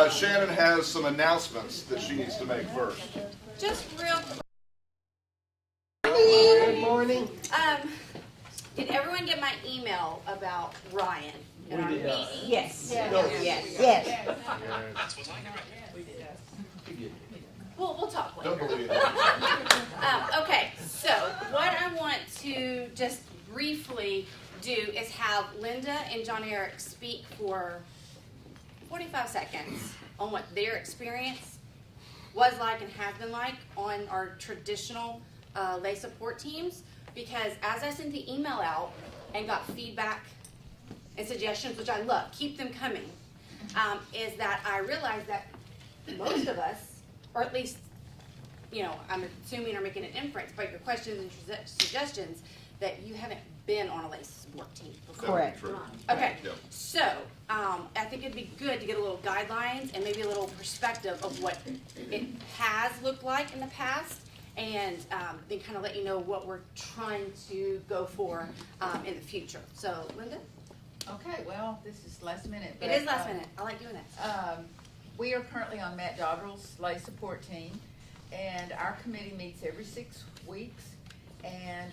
Shannon has some announcements that she needs to make first. Just real quick. Good morning. Did everyone get my email about Ryan in our meeting? Yes. Yes. We'll talk later. Don't believe it. Okay, so what I want to just briefly do is have Linda and John Eric speak for 45 seconds on what their experience was like and has been like on our traditional lay support teams. Because as I sent the email out and got feedback and suggestions, which I love, keep them coming, is that I realized that most of us, or at least, I'm assuming are making an inference by your questions and suggestions, that you haven't been on a lay support team before. Correct. Okay, Yep. so I think it'd be good to get a little guidelines and maybe a little perspective of what it has looked like in the past, and then kind of let you know what we're trying to go for in the future. So, Linda? Okay, well, this is last minute. It is last minute. I like doing that. We are currently on Matt Doggerell's lay support team, and our committee meets every 6 weeks, and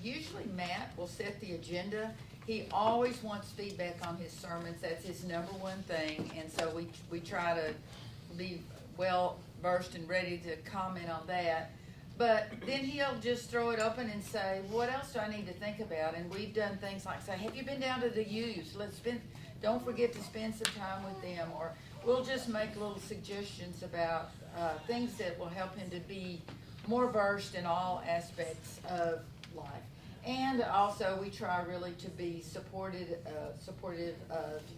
usually Matt will set the agenda. He always wants feedback on his sermons. That's his number one thing, and so we try to be well versed and ready to comment on that. But then he'll just throw it open and say, what else do I need to think about? And we've done things like say, have you been down to the youth? Don't forget to spend some time with them. Or we'll just make little suggestions about things that will help him to be more versed in all aspects of life. And also we try really to be supportive of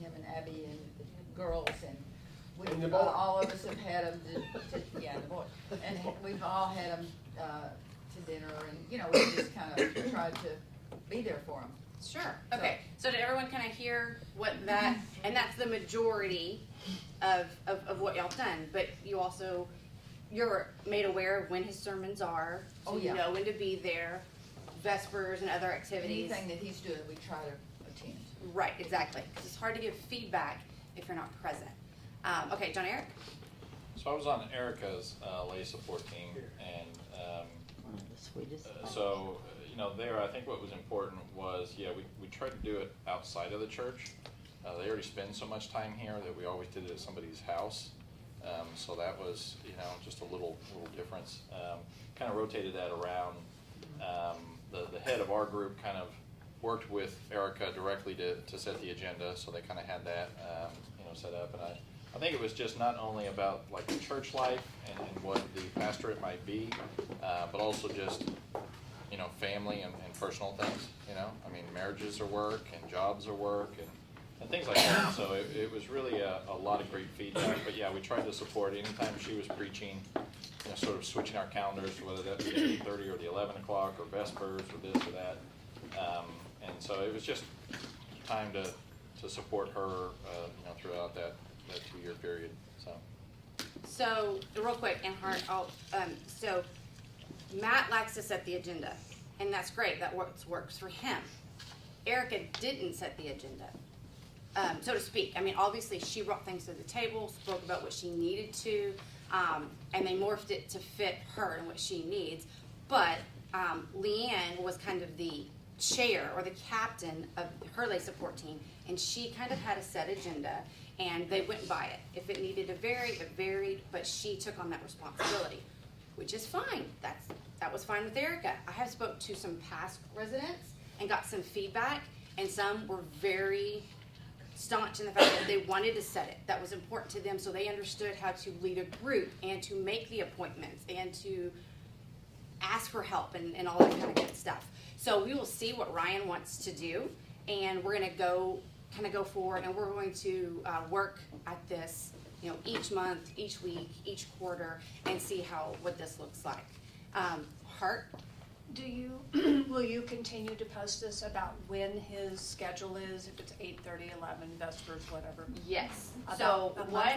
him and Abby and the girls, and all of us have had them the boy, and we've all had them to dinner, and we just kind of tried to be there for them. Sure. Okay. So did everyone kind of hear what that, and that's the majority of what y'all done, but you're made aware of when his sermons are, so you know when to be there, Vespers and other activities. Anything that he's doing, we try to attend. Right, exactly. Because it's hard to give feedback if you're not present. Okay, John Eric? So I was on Erica's lay support team, and there I think what was important was, we tried to do it outside of the church. They already spend so much time here that we always did it at somebody's house. So that was, just a little difference. Kind of rotated that around. The head of our group kind of worked with Erica directly to set the agenda, so they kind of had that set up. And I think it was just not only about like the church life and what the pastorate might be, but also just family and personal things. Marriages are work and jobs are work and things like that. So it was really a lot of great feedback. But yeah, we tried to support anytime she was preaching, sort of switching our calendars, whether that be 8:30 or the 11 o'clock or Vespers or this or that. And so it was just time to support her, throughout that 2-year period. So real quick, and Hart, so Matt likes to set the agenda, and that's great. That works for him. Erica didn't set the agenda, so to speak. Obviously she brought things to the table, spoke about what she needed to, and they morphed it to fit her and what she needs. But Leanne was kind of the chair or the captain of her lay support team, and she kind of had a set agenda, and they went by it. If it needed to vary, it varied, but she took on that responsibility, which is fine. That was fine with Erica. I have spoke to some past residents and got some feedback, and some were very staunch in the fact that they wanted to set it. That was important to them, so they understood how to lead a group and to make the appointments and to ask for help and all that kind of good stuff. So we will see what Ryan wants to do, and we're going to go forward, and we're going to work at this, each month, each week, each quarter, and see what this looks like. Hart? Will you continue to post this about when his schedule is, if it's 8:30, 11, Vespers, whatever? Yes. So a month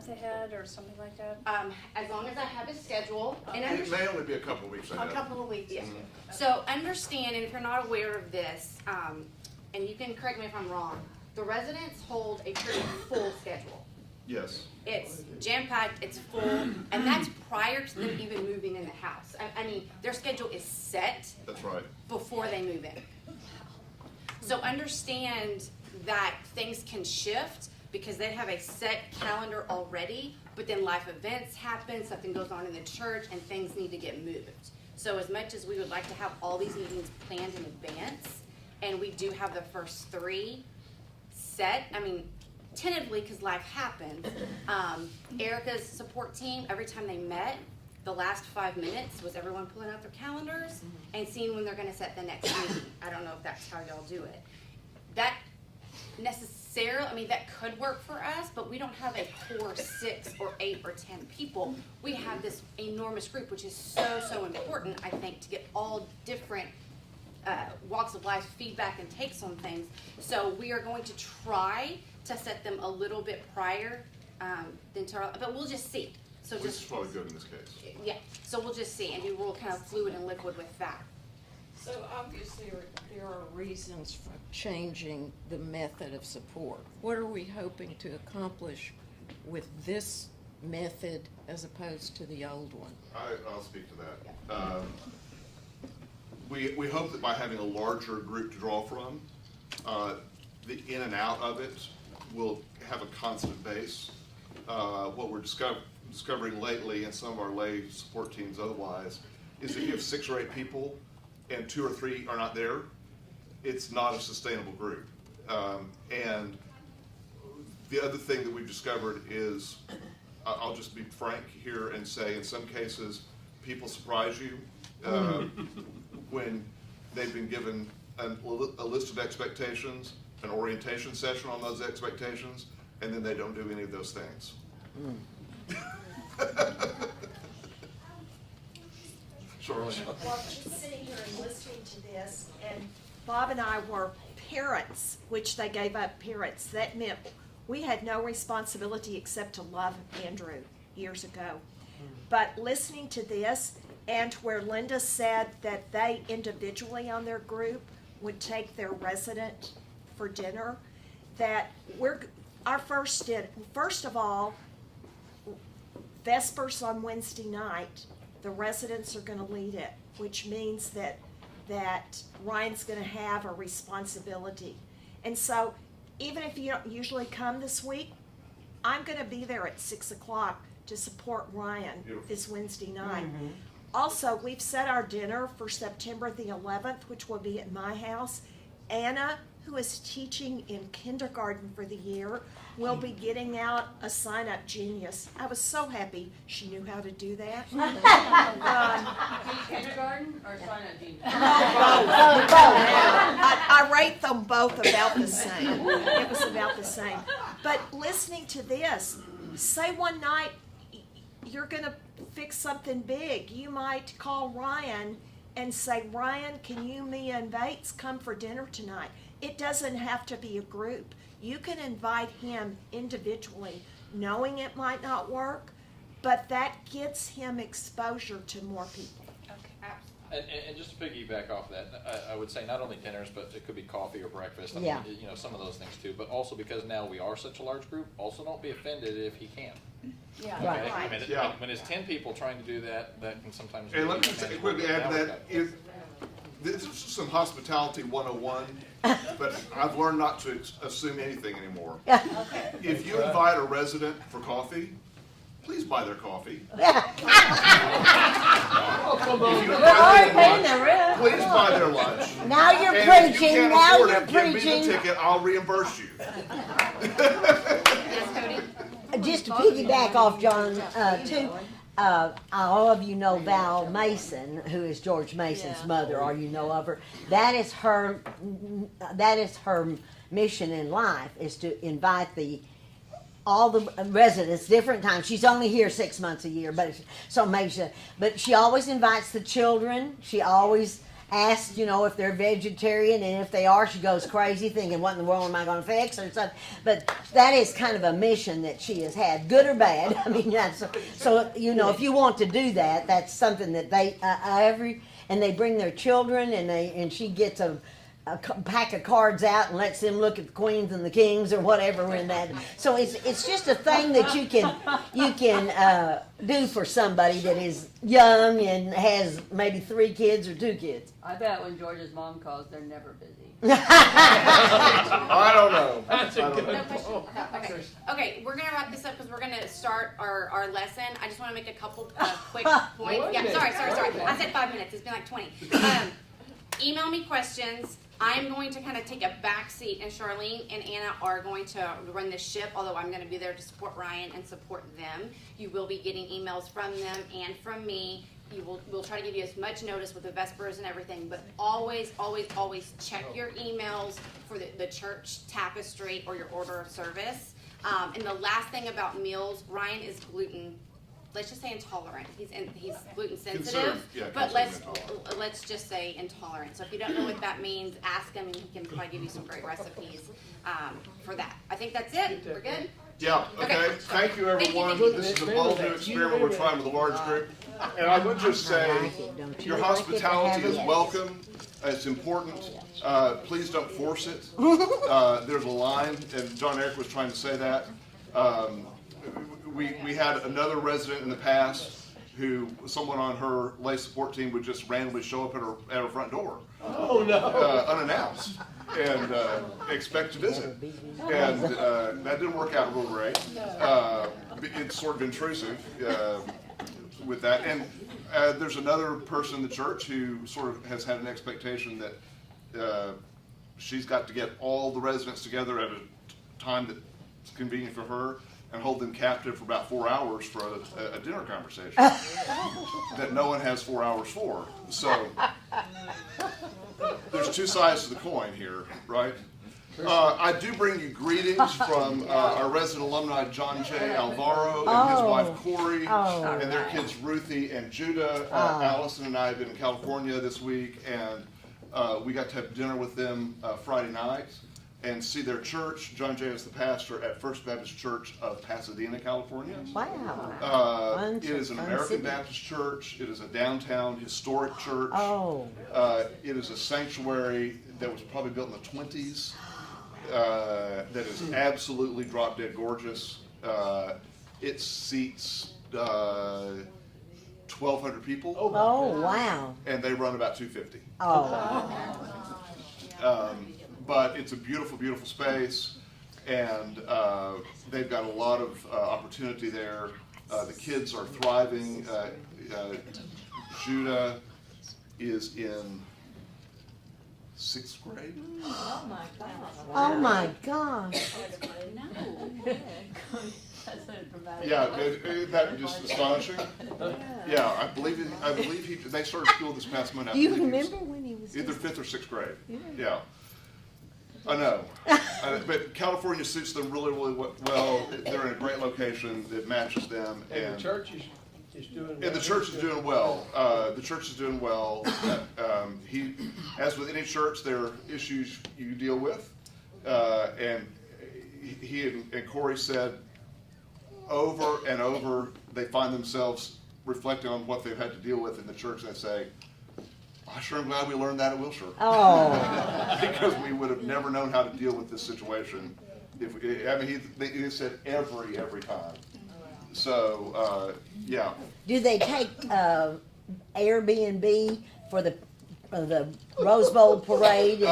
ahead or something like that? As long as I have a schedule. And It may only be a couple of weeks ahead. A couple of weeks. Yes. So understand, and if you're not aware of this, and you can correct me if I'm wrong, the residents hold a pretty full schedule. Yes. It's jam-packed, it's full, and that's prior to them even moving in the house. I mean, their schedule is set That's right. before they move in. So understand that things can shift because they have a set calendar already, but then life events happen, something goes on in the church, and things need to get moved. So as much as we would like to have all these meetings planned in advance, and we do have the first 3 set, I mean, tentatively, because life happens, Erica's support team, every time they met, the last 5 minutes was everyone pulling out their calendars and seeing when they're gonna set the next meeting. I don't know if that's how y'all do it. That necessarily, I mean, that could work for us, but we don't have a core 6 or 8 or 10 people. We have this enormous group, which is so important, I think, to get all different walks of life feedback and takes on things. So we are going to try to set them a little bit prior than to, but we'll just see. So Which is just, probably good in this case. yeah, so we'll just see and be real kind of fluid and liquid with that. So obviously there are reasons for changing the method of support. What are we hoping to accomplish with this method as opposed to the old one? I'll speak to that. We hope that by having a larger group to draw from, the in and out of it will have a constant base. What we're discovering lately in some of our lay support teams otherwise is if you have 6 or 8 people and 2 or 3 are not there, it's not a sustainable group. And the other thing that we've discovered is, I'll just be frank here and say, in some cases, people surprise you when they've been given a list of expectations, an orientation session on those expectations, and then they don't do any of those things. Charlotte? Well, just sitting here and listening to this, and Bob and I were parents, which they gave up parents. That meant we had no responsibility except to love Andrew years ago. But listening to this, and where Linda said that they individually on their group would take their resident for dinner, that first of all, Vespers on Wednesday night, the residents are gonna lead it, which means that Ryan's gonna have a responsibility. And so, even if you don't usually come this week, I'm gonna be there at 6 o'clock to support Ryan Beautiful. this Wednesday night. Also, we've set our dinner for September the 11th, which will be at my house. Anna, who is teaching in kindergarten for the year, will be getting out a sign-up genius. I was so happy she knew how to do that. Kindergarten or sign-up genius? I rate them both about the same. It was about the same. But listening to this, say one night you're gonna fix something big. You might call Ryan and say, Ryan, can you, me, and Bates come for dinner tonight? It doesn't have to be a group. You can invite him individually, knowing it might not work, but that gets him exposure to more people. And just to piggyback off that, I would say not only dinners, but it could be coffee or breakfast. I Yeah. mean, some of those things too. But also because now we are such a large group, also don't be offended if he can't. Yeah. Okay? Right. I mean, Yeah. when it's 10 people trying to do that, that can sometimes. And be let me just unmanageable. quickly add Now to we've that, got- this is some hospitality 101, but I've learned not to assume anything anymore. If you invite a resident for coffee, please buy their coffee. If you invite them to lunch, please buy their lunch. Now you're And if you preaching, can't now afford you're it, give me the preaching. ticket, I'll reimburse you. Yes, Cody? Just to piggyback off John, too, all of you know Val Mason, who is George Mason's Yeah. mother, or you know of her. That is her mission in life, is to invite all the residents different times. She's only here 6 months a year, but but she always invites the children. She always asks, if they're vegetarian, and if they are, she goes crazy thinking, what in the world am I going to fix or something. But that is kind of a mission that she has had, good or bad. I mean, so if you want to do that, that's something that they and they bring their children, and she gets pack of cards out and lets them look at the queens and the kings or whatever in that. So it's just a thing that you can do for somebody that is young and has maybe 3 kids or 2 kids. I bet when George's mom calls, they're never busy. I don't know. That's a I don't good know. No question. Okay, we're gonna wrap this up because we're gonna start our lesson. I just want to make a couple quick points. Yeah, sorry. I said 5 minutes. It's been like 20. Email me questions. I'm going to kind of take a back seat, and Charlene and Anna are going to run the ship, although I'm going to be there to support Ryan and support them. You will be getting emails from them and from me. We'll try to give you as much notice with the Vespers and everything, but always check your emails for the church tapestry or your order of service. And the last thing about meals, Ryan is gluten. Let's just say intolerant. He's gluten sensitive, but let's just say intolerant. So if you don't know what that means, ask him, and he can probably give you some great recipes for that. I think that's it. We're good. Yeah, okay. Thank you, everyone. This is a bold new experiment we're trying with a large group. And I would just say, your hospitality is welcome. It's important. Please don't force it. There's a line, and John Eric was trying to say that. We had another resident in the past who, someone on her lay support team would just randomly show up at her front door. Oh, no. Unannounced, and expect to visit. And that didn't work out real great. It's sort of intrusive with that. And there's another person in the church who sort of has had an expectation that she's got to get all the residents together at a time that's convenient for her and hold them captive for about 4 hours for a dinner conversation that no one has 4 hours for. So there's 2 sides to the coin here, right? I do bring you greetings from our resident alumni, John J. Alvaro, and his wife, Corey, and their kids, Ruthie and Judah. Allison and I have been in California this week, and we got to have dinner with them Friday night and see their church. John J. is the pastor at First Baptist Church of Pasadena, California. Wow. It is an American Baptist church. It is a downtown historic church. It is a sanctuary that was probably built in the 20s. That is absolutely drop dead gorgeous. It seats 1,200 people. Oh, wow. And they run about 250. But it's a beautiful, beautiful space, and they've got a lot of opportunity there. The kids are thriving. Judah is in 6th grade. Oh my gosh. Oh my gosh. No. That's so dramatic. Yeah, isn't that just astonishing? Yeah, I believe they started school this past month. Do you remember when he was Either 5th or 6th grade. Yeah. I know. But California suits them really, really well. They're in a great location that matches them. And the church is doing well. And the church is doing well. The church is doing well. As with any church, there are issues you deal with. And he and Corey said over and over, they find themselves reflecting on what they've had to deal with in the church. They say, I sure am glad we learned that at Wilshire. Because we would have never known how to deal with this situation. He said every time. So, yeah. Do they take Airbnb for the Rose Bowl parade?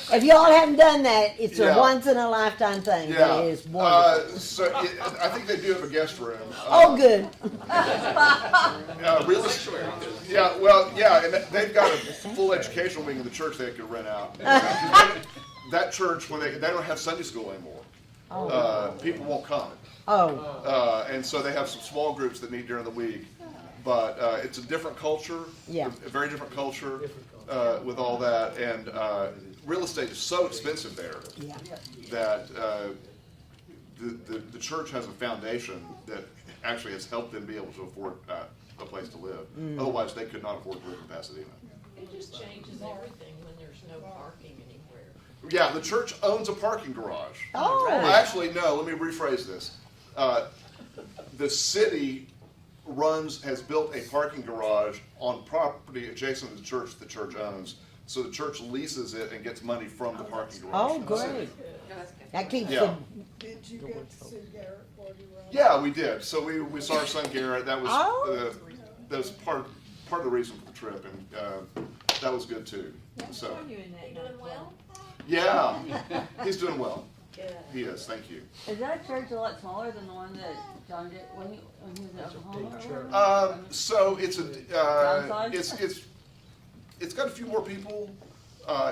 If y'all haven't done that, it's a once in a lifetime thing. Yeah. It is wonderful. I think they do have a guest room. Good. And they've got a full educational wing in the church they could rent out. That church, when they don't have Sunday school anymore, people won't come. And so they have some small groups that meet during the week. But it's a different culture, a very different culture with all that. And real estate is so expensive there that the church has a foundation that actually has helped them be able to afford a place to live. Otherwise, they could not afford to live in Pasadena. It just changes everything when there's no parking anywhere. Yeah, the church owns a parking garage. Oh. Actually, no, let me rephrase this. The city has built a parking garage on property adjacent to the church owns. So the church leases it and gets money from the parking garage. Oh, from the city. great. No, that's good. That keeps Yeah. Did you get to see Garrett while you were out? Yeah, we did. So we saw our son Garrett. That was Oh. that was part of the reason for the trip, and that was good too. So You doing well? yeah, he's doing well. He is. Thank you. Is that church a lot smaller than the one that John did when he was in Oklahoma? big or church. whatever? So it's Downside? it's got a few more people.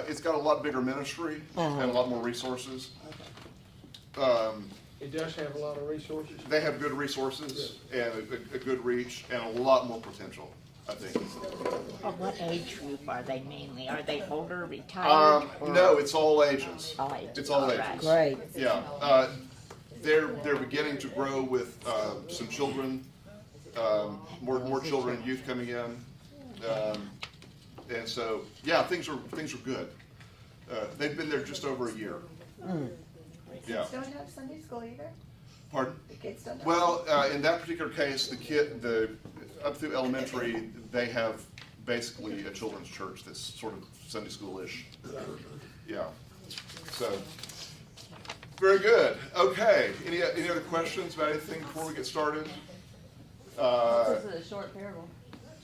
It's got a lot bigger ministry and a lot more resources. It does have a lot of resources. They have good resources and a good reach and a lot more potential, I think. What age group are they mainly? Are they older, retired? or- No, it's all ages. All ages, It's all all ages. right. Great. Yeah, they're beginning to grow with some children, more children and youth coming in, and so yeah, things are good. They've been there just over a year. Yeah. Don't have Sunday school either? Pardon? The kids don't have? Well, in that particular case, up through elementary, they have basically a children's church that's sort of Sunday school-ish. Yeah. So, very good. Okay. Any other questions about anything before we get started? This is a short parable.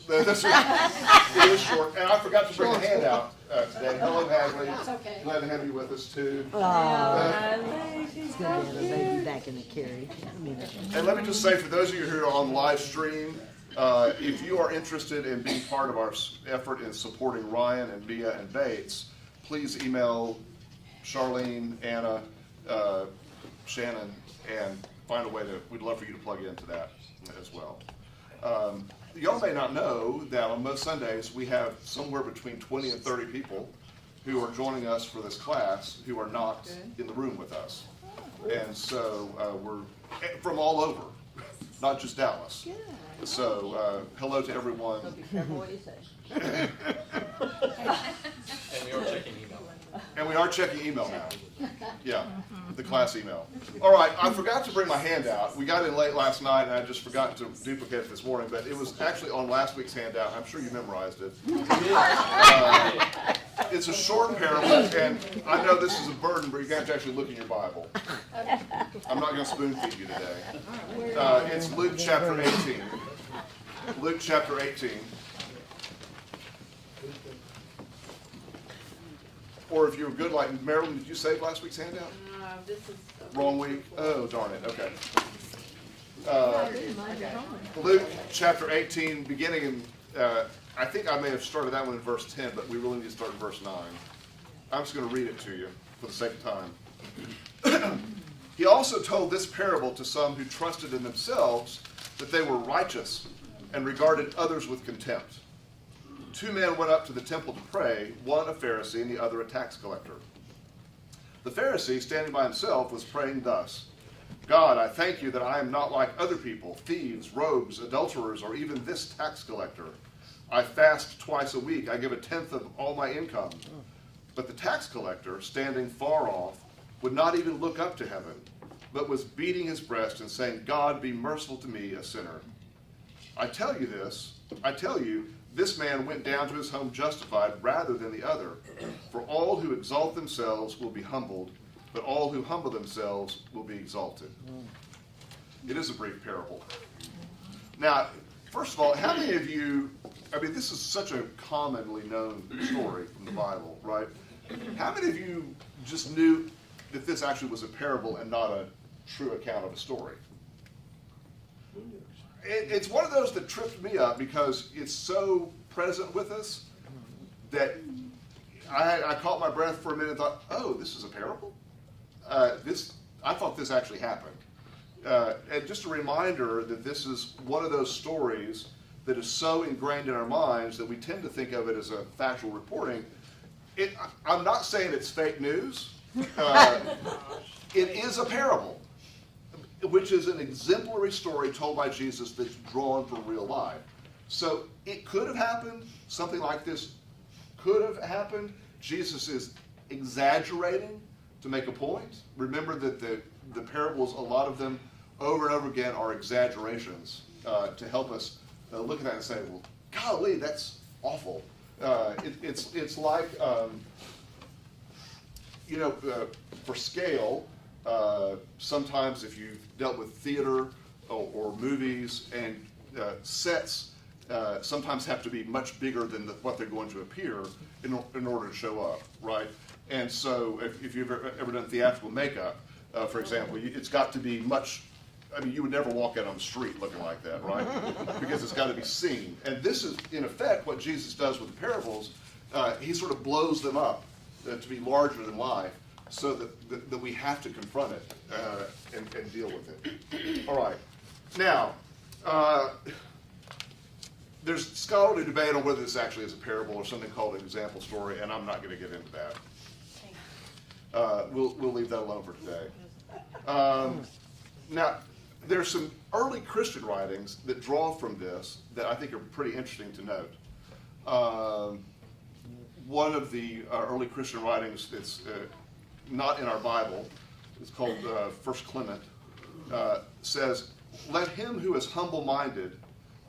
That's right. It is short, and I forgot to bring a handout today. Hello, Hadley. Okay. Glad to have you with us too. It's good to have a baby back in the carriage. And let me just say, for those of you who are on live stream, if you are interested in being part of our effort in supporting Ryan and Mia and Bates, please email Charlene, Anna, Shannon, and find a way we'd love for you to plug into that as well. Y'all may not know that on most Sundays, we have somewhere between 20 and 30 people who are joining us for this class who are not in the room with us. And so we're from all over, not just Dallas. So hello to everyone. So be careful what you say. And we are checking email. And we are checking email now. Yeah, the class email. All right, I forgot to bring my handout. We got in late last night, and I just forgot to duplicate it this morning, but it was actually on last week's handout. I'm sure you memorized it. It's a short parable, and I know this is a burden, but you're going to have to actually look in your Bible. I'm not going to spoon feed you today. It's Luke chapter 18. Luke chapter 18. Or if you're good like Marilyn, did you save last week's handout? This is. Wrong week? Oh, darn it, okay. Luke chapter 18, beginning in, I think I may have started that one in verse 10, but we really need to start in verse 9. I'm just going to read it to you for the sake of time. He also told this parable to some who trusted in themselves that they were righteous and regarded others with contempt. Two men went up to the temple to pray, one a Pharisee and the other a tax collector. The Pharisee, standing by himself, was praying thus: God, I thank you that I am not like other people, thieves, rogues, adulterers, or even this tax collector. I fast twice a week. I give 1/10 of all my income. But the tax collector, standing far off, would not even look up to heaven, but was beating his breast and saying, God, be merciful to me, a sinner. I tell you, this man went down to his home justified rather than the other. For all who exalt themselves will be humbled, but all who humble themselves will be exalted. It is a brief parable. Now, first of all, how many of you, this is such a commonly known story from the Bible, right? How many of you just knew that this actually was a parable and not a true account of a story? It's one of those that tripped me up because it's so present with us that I caught my breath for a minute and thought, oh, this is a parable? I thought this actually happened. And just a reminder that this is one of those stories that is so ingrained in our minds that we tend to think of it as a factual reporting. I'm not saying it's fake news. It is a parable, which is an exemplary story told by Jesus that's drawn from real life. So it could have happened. Something like this could have happened. Jesus is exaggerating to make a point. Remember that the parables, a lot of them over and over again, are exaggerations to help us look at that and say, well, golly, that's awful. It's like, for scale, sometimes if you've dealt with theater or movies, and sets sometimes have to be much bigger than what they're going to appear in order to show up, right? And so if you've ever done theatrical makeup, for example, it's got to be much, you would never walk out on the street looking like that, right? Because it's got to be seen. And this is, in effect, what Jesus does with the parables. He sort of blows them up to be larger than life, so that we have to confront it and deal with it. All right. Now, there's scholarly debate on whether this actually is a parable or something called an example story, and I'm not going to get into that. We'll leave that alone for today. Now, there's some early Christian writings that draw from this that I think are pretty interesting to note. One of the early Christian writings that's not in our Bible, it's called 1 Clement, says, "Let him who is humble-minded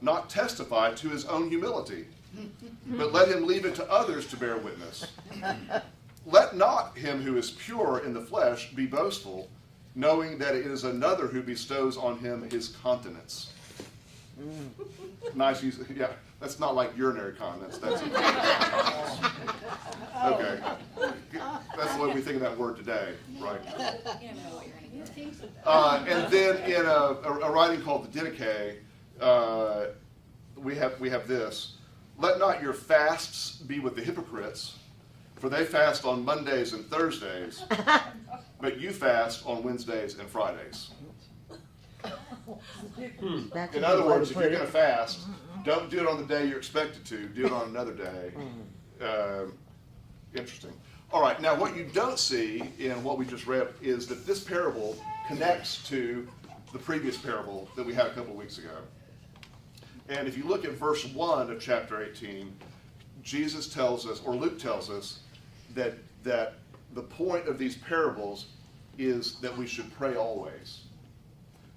not testify to his own humility, but let him leave it to others to bear witness. Let not him who is pure in the flesh be boastful, knowing that it is another who bestows on him his continence." Nice use. Yeah, that's not like urinary continence. That's okay. That's the way we think of that word today, right? And then in a writing called the Didache, we have this: "Let not your fasts be with the hypocrites, for they fast on Mondays and Thursdays, but you fast on Wednesdays and Fridays." In other words, if you're going to fast, don't do it on the day you're expected to. Do it on another day. Interesting. All right, now what you don't see in what we just read is that this parable connects to the previous parable that we had a couple weeks ago. And if you look at verse 1 of chapter 18, Jesus tells us, or Luke tells us, that the point of these parables is that we should pray always.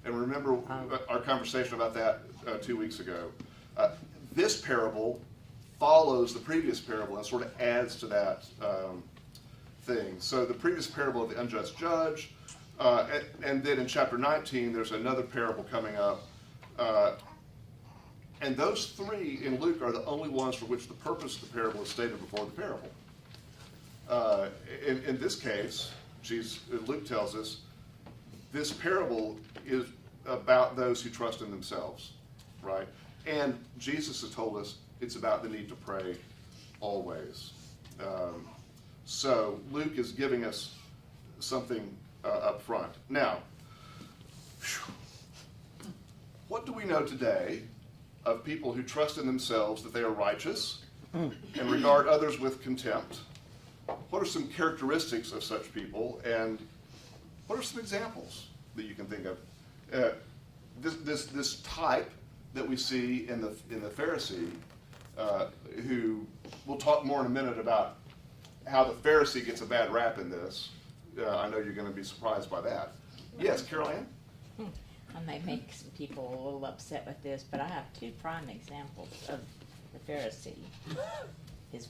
And remember our conversation about that 2 weeks ago. This parable follows the previous parable and sort of adds to that thing. So the previous parable of the unjust judge, and then in chapter 19, there's another parable coming up. And those three in Luke are the only ones for which the purpose of the parable is stated before the parable. In this case, Luke tells us, this parable is about those who trust in themselves, right? And Jesus has told us it's about the need to pray always. So Luke is giving us something up front. Now, what do we know today of people who trust in themselves that they are righteous and regard others with contempt? What are some characteristics of such people, and what are some examples that you can think of? This type that we see in the Pharisee, who we'll talk more in a minute about how the Pharisee gets a bad rap in this. I know you're going to be surprised by that. Yes, Carol Ann? I may make some people a little upset with this, but I have two prime examples of the Pharisee.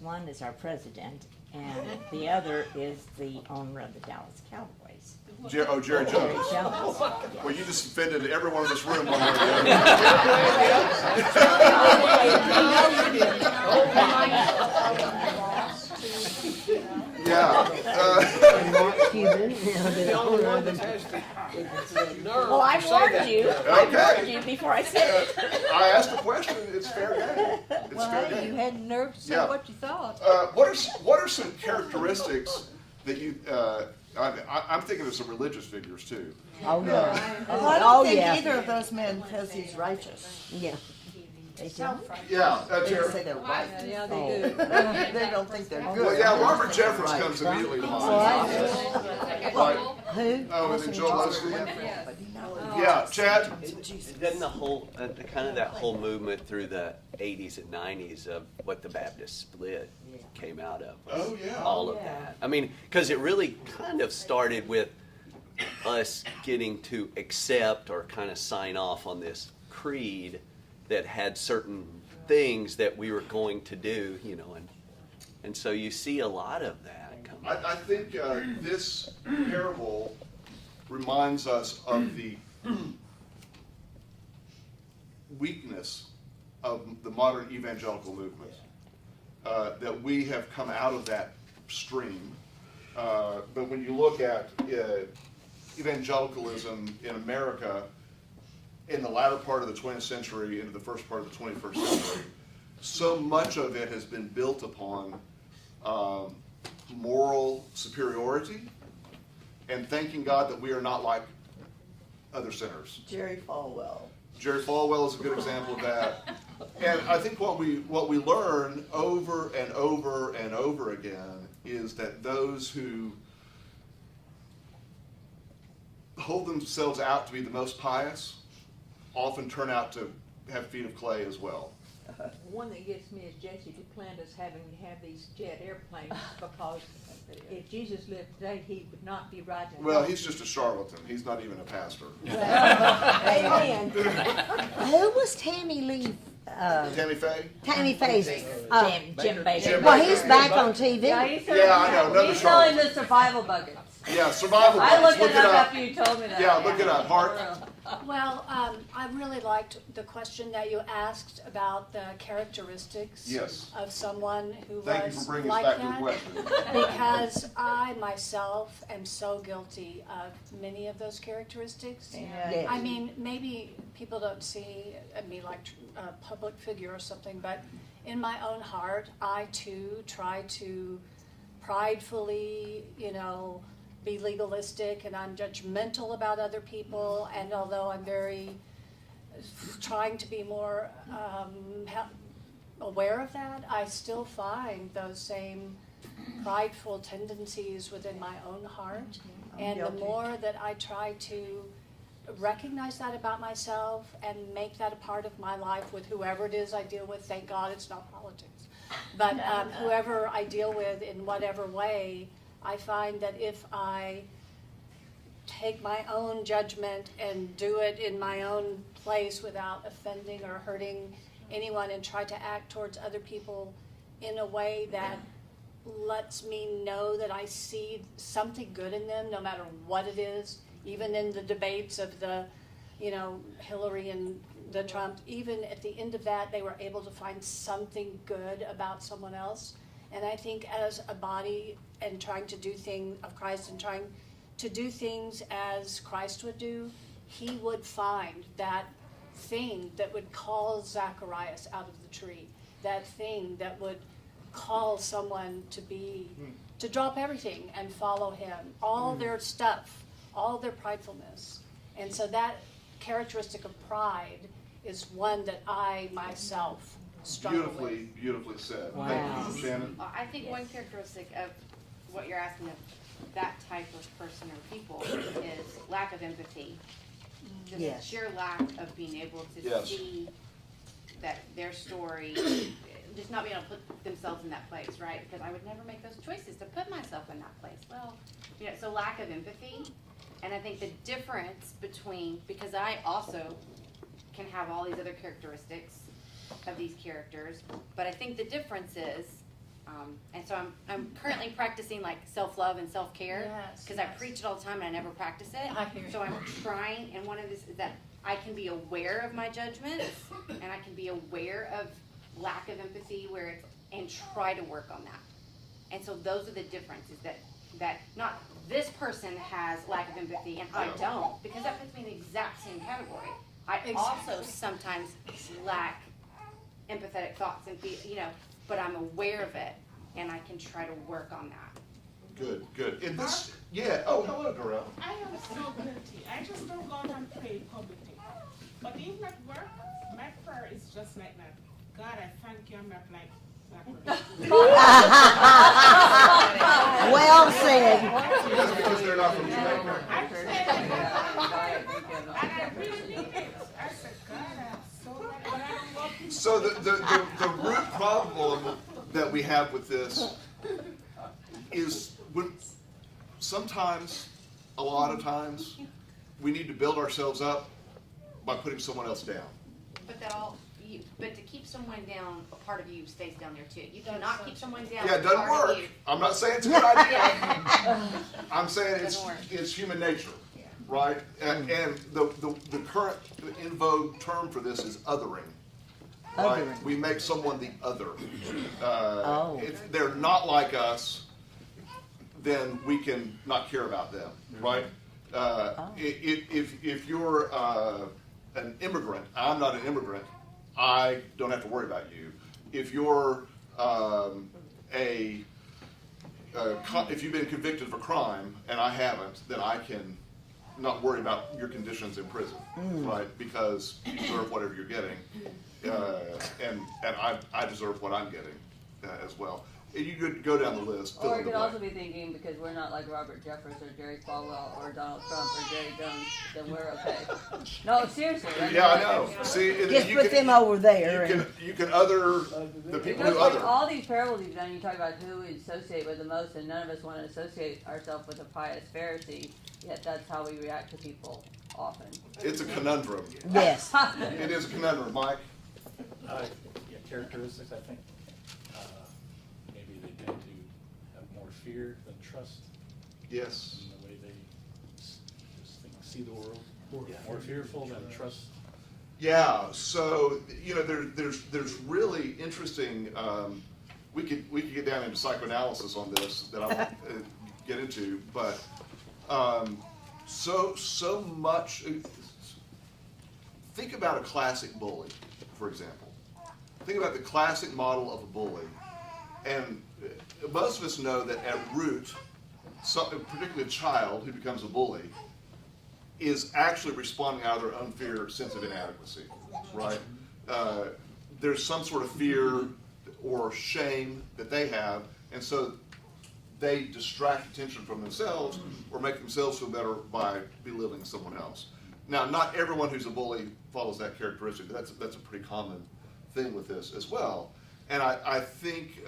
One is our president, and the other is the owner of the Dallas Cowboys. Jerry Jones. Jerry Jones. Well, you just offended everyone in this room one way or Well, I warned you. I warned you before I said it. I asked a question. It's fair game. It's fair game. You had the nerve to say what you thought. What are some characteristics that you? I'm thinking of some religious figures too. Oh yeah. Well, I don't think either of those men says he's righteous. Yeah. They don't. Yeah, They Jerry. say they're right. Yeah, they do. They don't think they're good. Well, yeah, Robert Jeffers comes immediately to mind. Right. Who? Oh, and then Joel Osteen. Yeah, Chad. Doesn't the whole, kind of that whole movement through the 80s and 90s of what the Baptist split came out of? Oh, yeah. All of that. I mean, because it really kind of started with us getting to accept or kind of sign off on this creed that had certain things that we were going to do, you know, and so you see a lot of that come up. I think this parable reminds us of the weakness of the modern evangelical movement. That we have come out of that stream. But when you look at evangelicalism in America in the latter part of the 20th century into the first part of the 21st century, so much of it has been built upon moral superiority and thanking God that we are not like other sinners. Jerry Falwell. Jerry Falwell is a good example of that. And I think what we learn over and over and over again is that those who hold themselves out to be the most pious often turn out to have feet of clay as well. One that gets me is Jesse Duplantis having to have these jet airplanes because if Jesus lived today, he would not be riding. Well, he's just a charlatan. He's not even a pastor. Amen. Who was Tammy Lee? Tammy Faye? Tammy Faye's. Jim Baker. Well, he's back on TV. Yeah, he's Yeah, I know. Another he's selling charlatan. the survival buckets. Yeah, survival I buckets. looked Look it it up up. after you told me that. Yeah, look it up. Hart. Well, I really liked the question that you asked about the characteristics Yes. of someone who Thank you for was bringing us like back to the that. question. Because I myself am so guilty of many of those characteristics. Yes. I mean, maybe people don't see me like a public figure or something, but in my own heart, I too try to pridefully, be legalistic, and I'm judgmental about other people. And although I'm very trying to be more aware of that, I still find those same prideful tendencies within my own heart. And the more that I try to recognize that about myself and make that a part of my life with whoever it is I deal with, thank God it's not politics, but whoever I deal with in whatever way, I find that if I take my own judgment and do it in my own place without offending or hurting anyone and try to act towards other people in a way that lets me know that I see something good in them, no matter what it is, even in the debates of the, Hillary and the Trump, even at the end of that, they were able to find something good about someone else. And I think as a body and trying to do things of Christ and trying to do things as Christ would do, he would find that thing that would call Zacharias out of the tree, that thing that would call someone to drop everything and follow him, all their stuff, all their pridefulness. And so that characteristic of pride is one that I myself struggle with. Beautifully said. Wow. Thank you, Shannon. I think one characteristic of what you're asking of that type of person or people is lack of empathy. Just Yes. sheer lack of being able to Yes. see that their story, just not being able to put themselves in that place, right? Because I would never make those choices to put myself in that place. Well, so lack of empathy. And I think the difference between, because I also can have all these other characteristics of these characters, but I think the difference is, and so I'm currently practicing like self-love and self-care, Yes, because I yes. preach it all the time and I never practice it. I hear you. So I'm trying, and one of this is that I can be aware of my judgments, and I can be aware of lack of empathy and try to work on that. And so those are the differences that not this person has lack of empathy and I don't, because that puts me in the exact same category. I also sometimes lack empathetic thoughts and but I'm aware of it and I can try to work on that. Good. In this, hello, Darrell. I am so guilty. I just don't go out and pray publicly. But even at work, my prayer is just like that. God, I thank you. I'm not like that person. Well said. That's because they're not from Jamaica. I say that, and I really mean it. I said, God, I'm so glad, but I don't walk in. So the root problem that we have with this is when sometimes, a lot of times, we need to build ourselves up by putting someone else down. put that all, but to keep someone down, a part of you stays down there too. You cannot keep someone down. Yeah, it doesn't part of work. you- I'm not saying it's a good idea. Yeah. I'm saying Doesn't work. it's human nature, right? And the current in vogue term for this is othering. Right? Othering. We make someone the other. Oh. If they're not like us, then we can not care about them, right? If you're an immigrant, I'm not an immigrant, I don't have to worry about you. If you're if you've been convicted of a crime and I haven't, then I can not worry about your conditions in prison, right? Because you deserve whatever you're getting, and I deserve what I'm getting as well. You could go down the list. fill Or in it the could also blank. be thinking, because we're not like Robert Jeffers or Jerry Falwell or Donald Trump or Jerry Jones, then we're okay. No, seriously. Yeah, I know. See, and Just you put can- them over there. You can other the It people goes who like other. all these parables you've done, you talk about who we associate with the most, and none of us want to associate ourselves with a pious Pharisee, yet that's how we react to people often. It's a conundrum. Yes. It is a conundrum, Mike. Yeah, characteristics, I think, maybe they tend to have more fear than trust Yes. in the way they see the world. More fearful than trust. Yeah. So there's really interesting. We could get down into psychoanalysis on this that I won't get into, but so much. Think about a classic bully, for example. Think about the classic model of a bully, and most of us know that at root, particularly a child who becomes a bully, is actually responding out of their own fear, sense of inadequacy, right? There's some sort of fear or shame that they have, and so they distract attention from themselves or make themselves feel better by belittling someone else. Now, not everyone who's a bully follows that characteristic, but that's a pretty common thing with this as well. And I think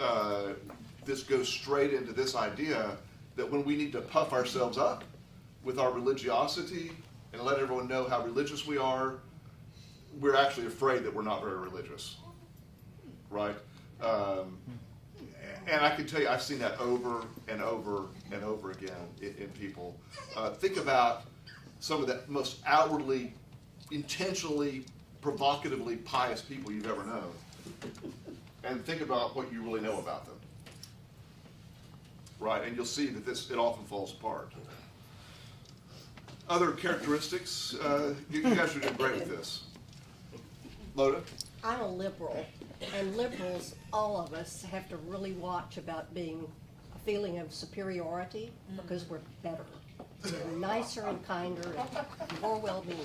this goes straight into this idea that when we need to puff ourselves up with our religiosity and let everyone know how religious we are, we're actually afraid that we're not very religious, right? And I can tell you, I've seen that over and over and over again in people. Think about some of the most outwardly, intentionally, provocatively pious people you've ever known, and think about what you really know about them, right? And you'll see that it often falls apart. Other characteristics, you guys are doing great with this. Loda? I'm a liberal, and liberals, all of us, have to really watch about being a feeling of superiority because we're better. We're nicer and kinder and more well-being.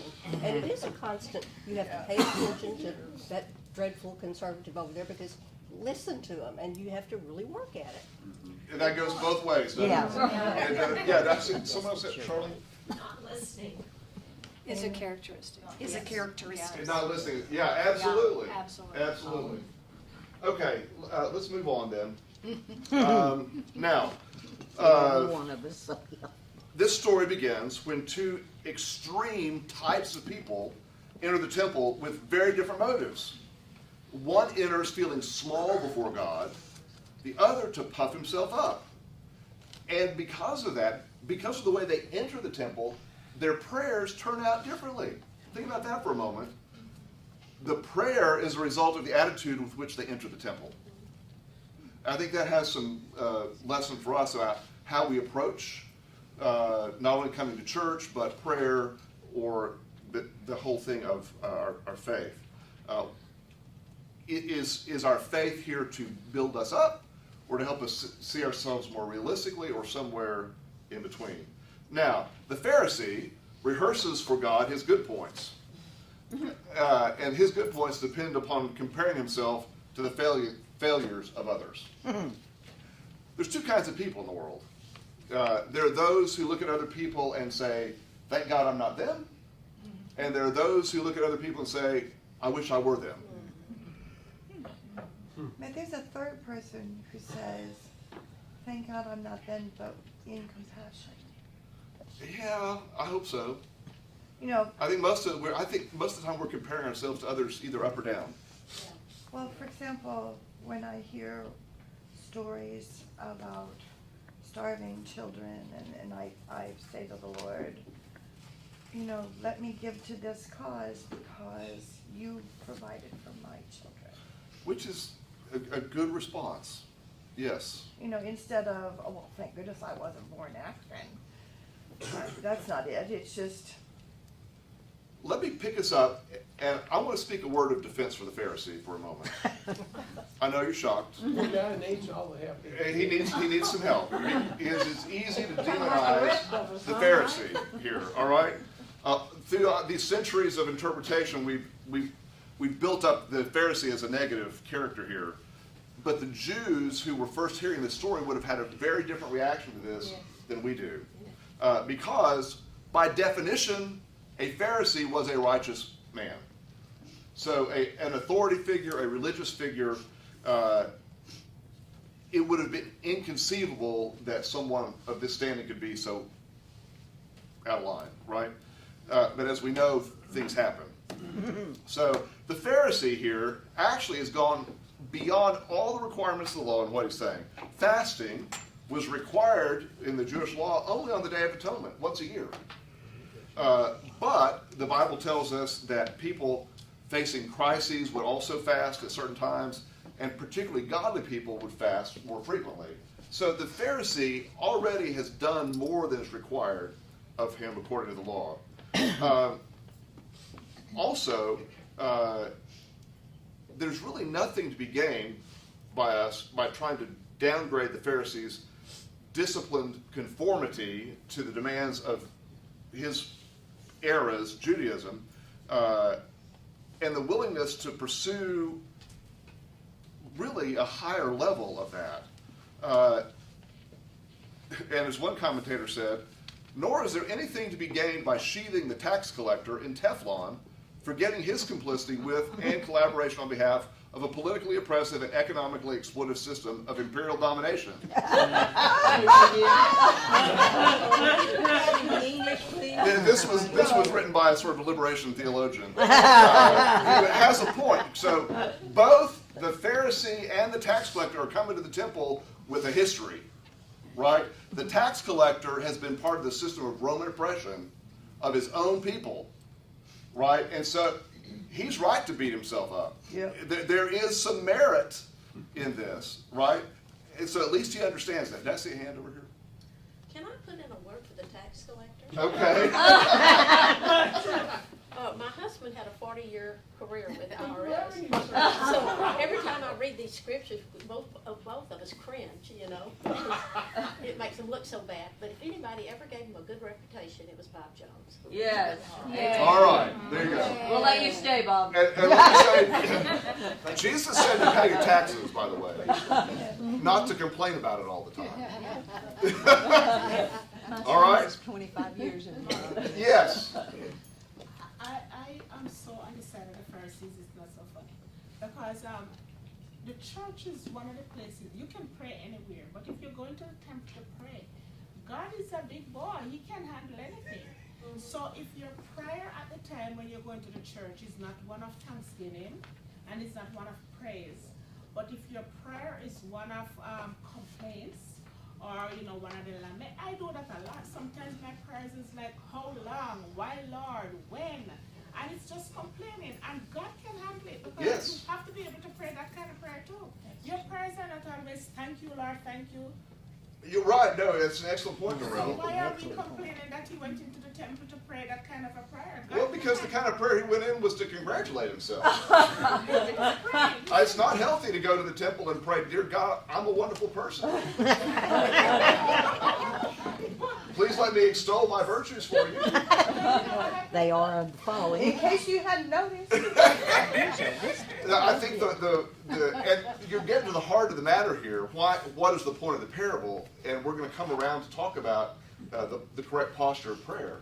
And it is a constant, you have to pay attention to that dreadful conservative over there because listen to them and you have to really work at it. And that goes both ways, doesn't Yeah. it? And, yeah, that's it. Someone else said, Charlie? Not listening is a characteristic. Is a characteristic. And not listening. Yeah, absolutely. Yeah, absolutely. Absolutely. Okay, let's move on then. Now, One of us. this story begins when two extreme types of people enter the temple with very different motives. One enters feeling small before God, the other to puff himself up. And because of that, because of the way they enter the temple, their prayers turn out differently. Think about that for a moment. The prayer is a result of the attitude with which they enter the temple. I think that has some lesson for us about how we approach not only coming to church, but prayer or the whole thing of our faith. Is our faith here to build us up or to help us see ourselves more realistically or somewhere in between? Now, the Pharisee rehearses for God his good points. And his good points depend upon comparing himself to the failures of others. There's two kinds of people in the world. There are those who look at other people and say, thank God I'm not them. And there are those who look at other people and say, I wish I were them. But there's a third person who says, thank God I'm not them, but in compassion. Yeah, I hope so. You know, I think most of the time we're comparing ourselves to others either up or down. well, for example, when I hear stories about starving children, and I say to the Lord, you know, let me give to this cause because you provided for my children. Which is a good response. Yes. You know, instead of, oh, well, thank goodness I wasn't born African. That's not it. It's just, Let me pick us up, and I want to speak a word of defense for the Pharisee for a moment. I know you're shocked. The guy needs all the help. He needs some help. It's easy to demonize the Pharisee here, all right? Throughout these centuries of interpretation, we've built up the Pharisee as a negative character here. But the Jews who were first hearing this story would have had a very different reaction to this than we do. Because, by definition, a Pharisee was a righteous man. So an authority figure, a religious figure, it would have been inconceivable that someone of this standing could be so out of line, right? But as we know, things happen. So the Pharisee here actually has gone beyond all the requirements of the law in what he's saying. Fasting was required in the Jewish law only on the Day of Atonement, once a year. But the Bible tells us that people facing crises would also fast at certain times, and particularly godly people would fast more frequently. So the Pharisee already has done more than is required of him according to the law. Also, there's really nothing to be gained by us by trying to downgrade the Pharisees' disciplined conformity to the demands of his era's Judaism, and the willingness to pursue really a higher level of that. And as one commentator said, nor is there anything to be gained by sheathing the tax collector in Teflon, forgetting his complicity with and collaboration on behalf of a politically oppressive and economically exploitive system of imperial domination. This was written by a sort of liberation theologian. It has a point. So both the Pharisee and the tax collector are coming to the temple with a history, right? The tax collector has been part of the system of Roman oppression of his own people, right? And so he's right to beat himself up. Yeah. There is some merit in this, right? And so at least he understands that. Did I see a hand over here? Can I put in a word for the tax collector? Okay. My husband had a 40-year career with the IRS. So every time I read these scriptures, both of us cringe, you know. It makes them look so bad. But if anybody ever gave him a good reputation, it was Bob Jones. Yes. All right, there you go. We'll let you stay, Bob. And let me say, Jesus said to pay your taxes, by the way, not to complain about it all the time. All right? 25 years in. Yes. I'm so undecided the Pharisees is not so funny. Because the church is one of the places, you can pray anywhere, but if you're going to the temple to pray, God is a big boy, he can handle anything. So if your prayer at the time when you're going to the church is not one of thanksgiving, and it's not one of praise, but if your prayer is one of complaints, or one of the lament, I do that a lot. Sometimes my prayers is like, how long, why Lord, when? And it's just complaining, and God can handle it, because you have to be able to pray that kind of prayer too. Your prayers are not always, thank you Lord, thank you. You're right. No, that's an excellent point, So Noreen. why are we complaining that he went into the temple to pray that kind of a prayer? Well, because the kind of prayer he went in was to congratulate himself. It's not healthy to go to the temple and pray, dear God, I'm a wonderful person. Please let me extol my virtues for you. They are following. in case you hadn't noticed. I think and you're getting to the heart of the matter here. What is the point of the parable? And we're going to come around to talk about the correct posture of prayer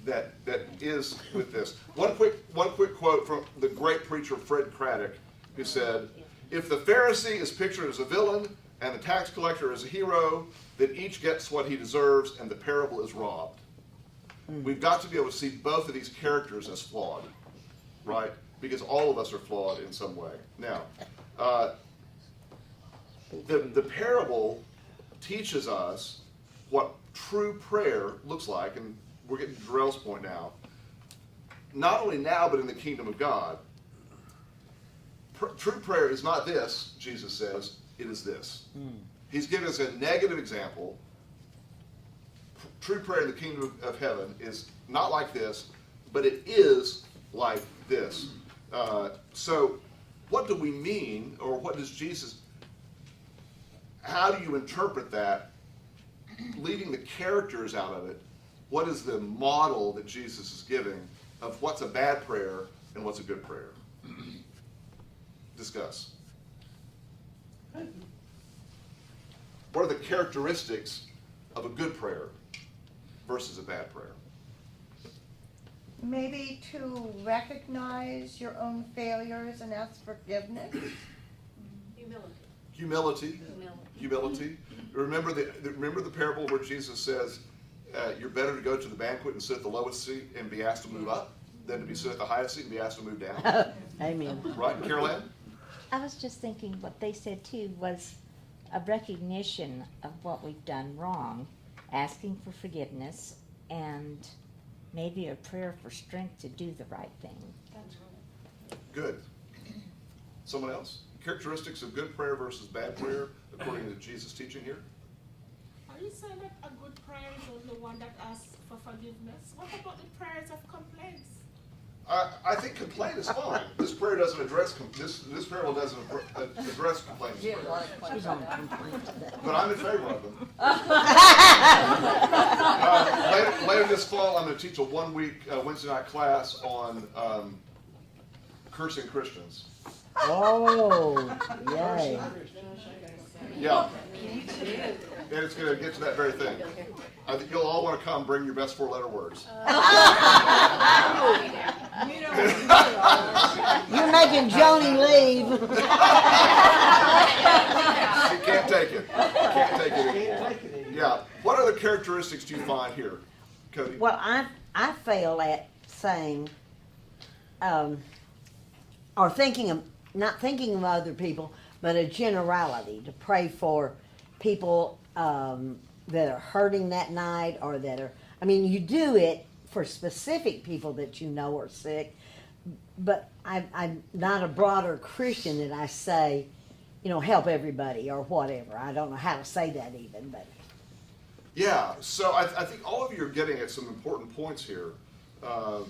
that is with this. One quick quote from the great preacher Fred Craddock, who said, "If the Pharisee is pictured as a villain and the tax collector as a hero, then each gets what he deserves and the parable is robbed." We've got to be able to see both of these characters as flawed, right? Because all of us are flawed in some way. Now, the parable teaches us what true prayer looks like, and we're getting to Jarrell's point now. Not only now, but in the kingdom of God. True prayer is not this, Jesus says, it is this. He's giving us a negative example. True prayer in the kingdom of heaven is not like this, but it is like this. So what do we mean, or what does Jesus, how do you interpret that, leaving the characters out of it? What is the model that Jesus is giving of what's a bad prayer and what's a good prayer? Discuss. What are the characteristics of a good prayer versus a bad prayer? Maybe to recognize your own failures and ask forgiveness. Humility. Humility. Remember the parable where Jesus says, you're better to go to the banquet and sit at the lowest seat and be asked to move up than to be sit at the highest seat and be asked to move down. Amen. Right, Carol Ann? I was just thinking what they said too was a recognition of what we've done wrong, asking for forgiveness, and maybe a prayer for strength to do the right thing. Good. Someone else? Characteristics of good prayer versus bad prayer, according to Jesus' teaching here? Are you saying that a good prayer is only one that asks for forgiveness? What about the prayers of complaints? I think complaint is fine. This prayer doesn't address this parable doesn't address complaints. But I'm in favor of them. Later this fall, I'm going to teach a 1-week Wednesday night class on cursing Christians. Oh, yay. Yeah. And it's going to get to that very thing. I think you'll all want to come. Bring your best 4-letter words. You're making Joni leave. She can't take it. Can't take it anymore. Yeah. What other characteristics do you find here, Cody? Well, I fail at saying, or thinking of, not thinking of other people, but a generality to pray for people that are hurting that night, or that are, I mean, you do it for specific people that you know are sick, but I'm not a broader Christian that I say, you know, help everybody or whatever. I don't know how to say that even, but. Yeah, so I think all of you are getting at some important points here. Well,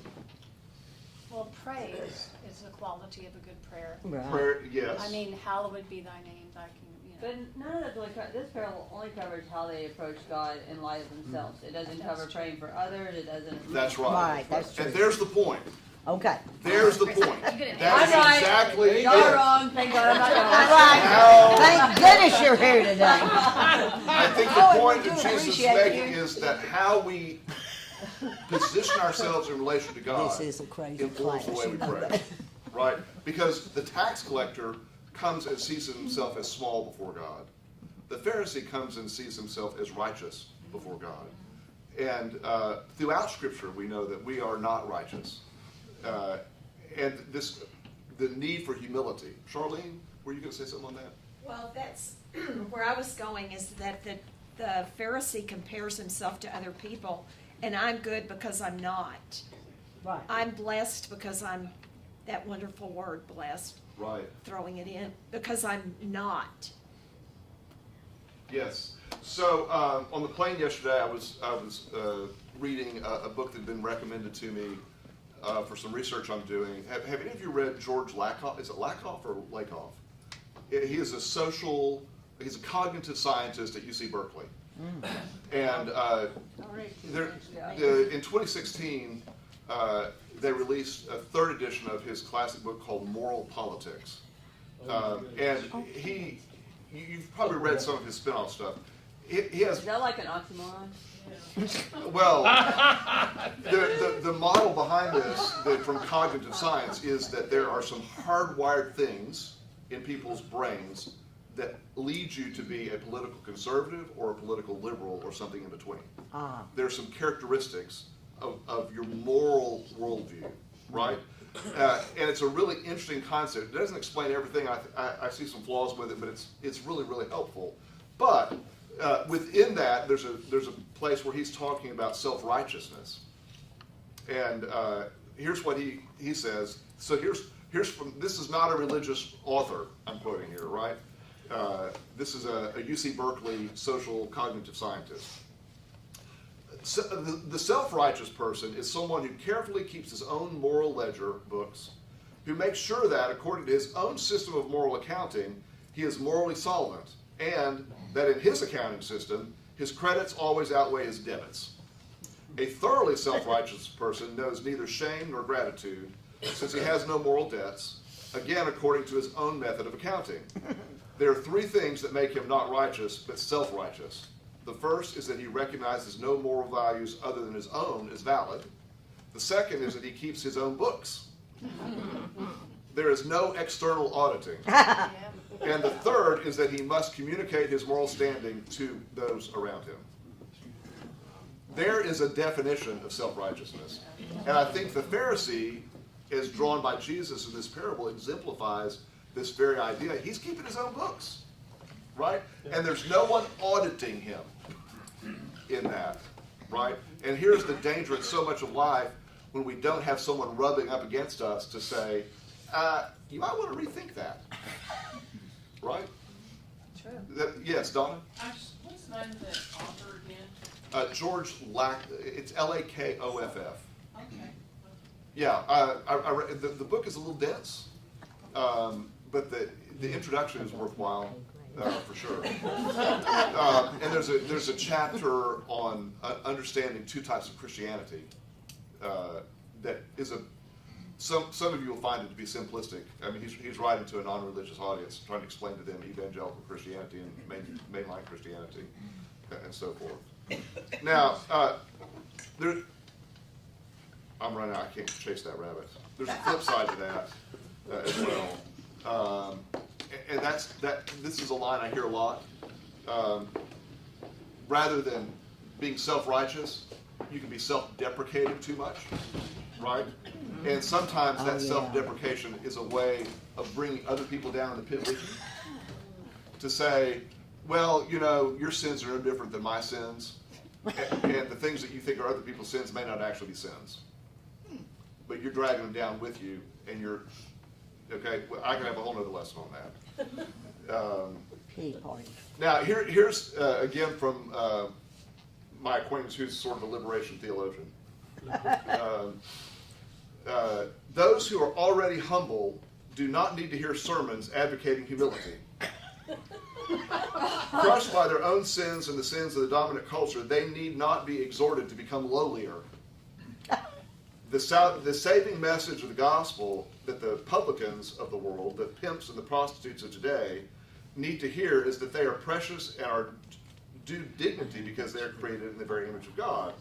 praise is the quality of a good prayer. Right. Prayer, yes. I mean, hallowed be thy name, thy kingdom, you know. But none of that really this parable only covers how they approach God in light of themselves. It doesn't cover praying for others. It doesn't. That's right. Right, that's true. And there's the point. Okay. There's the point. That is right. exactly it. You're wrong. Thank God I'm not wrong. Right. Thank goodness you're here today. I think the point that Jesus is making is that how we position ourselves in relation to God This is a crazy influences the class, way we you know pray. that. Right? Because the tax collector comes and sees himself as small before God. The Pharisee comes and sees himself as righteous before God. And throughout Scripture, we know that we are not righteous. And the need for humility. Charlene, were you going to say something on that? Well, that's where I was going, is that the Pharisee compares himself to other people, and I'm good because I'm not. Right. I'm blessed because I'm, that wonderful word, blessed, Right. throwing it in, because I'm not. Yes. So on the plane yesterday, I was reading a book that had been recommended to me for some research I'm doing. Have any of you read George Lakoff? Is it Lakoff or Lakoff? He is he's a cognitive scientist at UC Berkeley. And in 2016, they released a 3rd edition of his classic book called Moral Politics. And you've probably read some of his spin-off stuff. He has. Is that like an oxymoron? Well, the model behind this from cognitive science is that there are some hardwired things in people's brains that lead you to be a political conservative or a political liberal or something in between. There's some characteristics of your moral worldview, right? And it's a really interesting concept. It doesn't explain everything. I see some flaws with it, but it's really, really helpful. But within that, there's a place where he's talking about self-righteousness. And here's what he says. So here's from, this is not a religious author I'm quoting here, right? This is a UC Berkeley social cognitive scientist. So the self-righteous person is someone who carefully keeps his own moral ledger books, who makes sure that, according to his own system of moral accounting, he is morally solvent, and that in his accounting system, his credits always outweigh his debits. A thoroughly self-righteous person knows neither shame nor gratitude, since he has no moral debts, again, according to his own method of accounting. There are three things that make him not righteous, but self-righteous. The first is that he recognizes no moral values other than his own as valid. The second is that he keeps his own books. There is no external auditing. And the third is that he must communicate his moral standing to those around him. There is a definition of self-righteousness. And I think the Pharisee, as drawn by Jesus in this parable, exemplifies this very idea. He's keeping his own books, right? And there's no one auditing him in that, right? And here's the danger in so much of life when we don't have someone rubbing up against us to say, you might want to rethink that, right? True. Yes, Donna? What's the name of that author again? George it's Lakoff. Okay. Yeah, the book is a little dense, but the introduction is worthwhile for sure. And there's a chapter on understanding two types of Christianity that is some of you will find it to be simplistic. I mean, he's writing to a non-religious audience, trying to explain to them evangelical Christianity and mainline Christianity and so forth. Now, I'm running out. I can't chase that rabbit. There's a flip side to that as well. And this is a line I hear a lot. Rather than being self-righteous, you can be self-deprecating too much, right? And sometimes that self-deprecation is a way of bringing other people down in the pit with you. To say, well, you know, your sins are no different than my sins. And the things that you think are other people's sins may not actually be sins. But you're dragging them down with you, and you're, okay, well, I can have a whole other lesson on that. Now, here's, again, from my acquaintance who's sort of a liberation theologian. Those who are already humble do not need to hear sermons advocating humility. Crushed by their own sins and the sins of the dominant culture, they need not be exhorted to become lowlier. The saving message of the gospel that the publicans of the world, the pimps and the prostitutes of today, need to hear is that they are precious and are due dignity because they are created in the very image of God.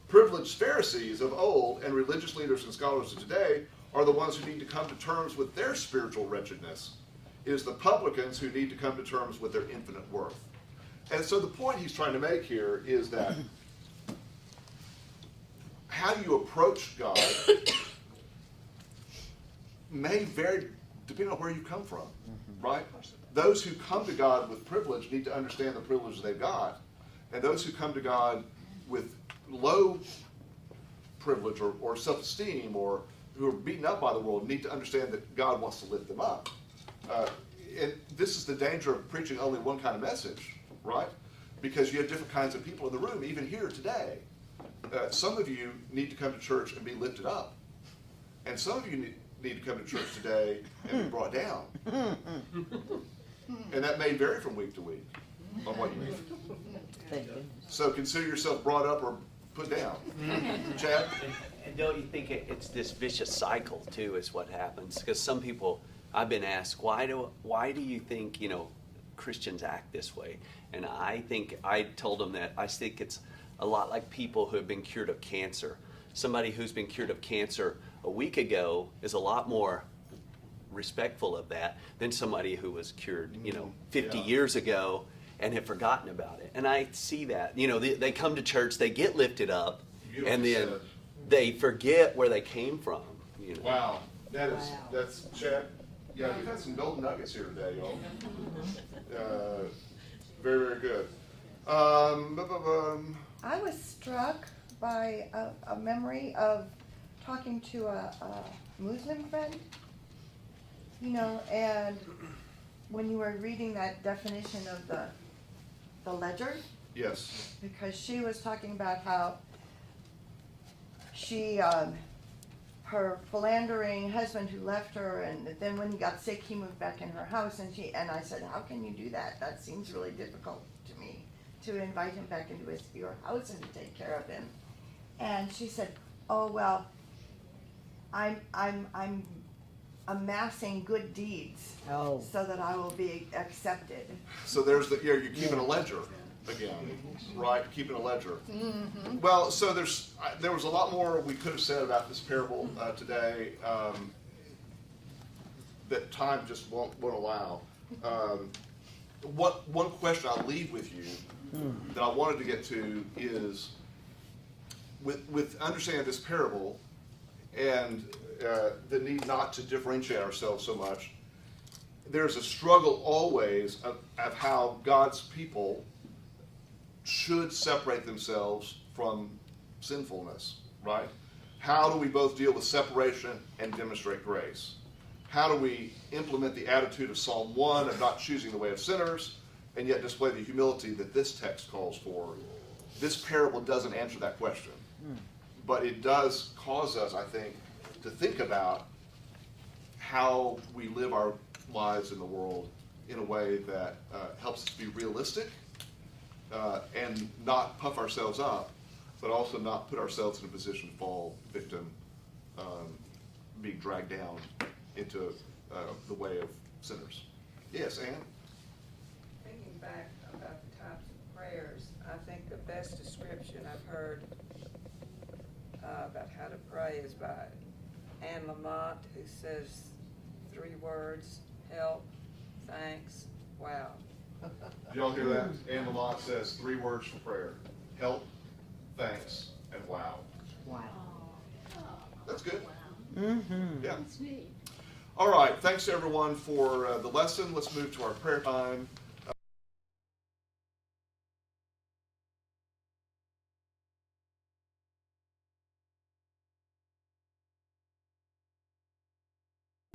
Privileged Pharisees of old and religious leaders and scholars of today are the ones who need to come to terms with their spiritual wretchedness. It is the publicans who need to come to terms with their infinite worth. And so the point he's trying to make here is that how you approach God may vary depending on where you come from, right? Those who come to God with privilege need to understand the privilege they've got, and those who come to God with low privilege or self-esteem or who are beaten up by the world need to understand that God wants to lift them up. And this is the danger of preaching only one kind of message, right? Because you have different kinds of people in the room, even here today. Some of you need to come to church and be lifted up. And some of you need to come to church today and be brought down. And that may vary from week to week on what you need. So consider yourself brought up or put down. Chad? And don't you think it's this vicious cycle, too, is what happens? Because some people, I've been asked, why do you think, Christians act this way? And I told them that I think it's a lot like people who have been cured of cancer. Somebody who's been cured of cancer a week ago is a lot more respectful of that than somebody who was cured, 50 years ago and have forgotten about it. And I see that. They come to church, they get lifted up, and then they forget where they came from. You know. Wow, that's Chad. Yeah, we've had some golden nuggets here today, y'all. Very, very good. I was struck by a memory of talking to a Muslim friend, you know, and when you were reading that definition of the ledger. Yes. Because she was talking about how she, her philandering husband who left her, and then when he got sick, he moved back in her house, and I said, how can you do that? That seems really difficult to me, to invite him back into your house and to take care of him. And she said, oh, well, I'm amassing good deeds so that I will be accepted. So there's you're keeping a ledger again, right? Keeping a ledger. Mm-hmm. Well, so there was a lot more we could have said about this parable today that time just won't allow. One question I'll leave with you that I wanted to get to is with understanding this parable and the need not to differentiate ourselves so much. There's a struggle always of how God's people should separate themselves from sinfulness, right? How do we both deal with separation and demonstrate grace? How do we implement the attitude of Psalm 1 of not choosing the way of sinners and yet display the humility that this text calls for? This parable doesn't answer that question, but it does cause us, I think, to think about how we live our lives in the world in a way that helps us be realistic and not puff ourselves up, but also not put ourselves in a position to fall victim, being dragged down into the way of sinners. Yes, Ann? Thinking back about the types of prayers, I think the best description I've heard about how to pray is by Anne Lamott, who says 3 words: help, thanks, wow. Did y'all hear that? Anne Lamott says 3 words for prayer: help, thanks, and wow. Wow. That's good. Mm-hmm. Yeah. All right. Thanks to everyone for the lesson. Let's move to our prayer time.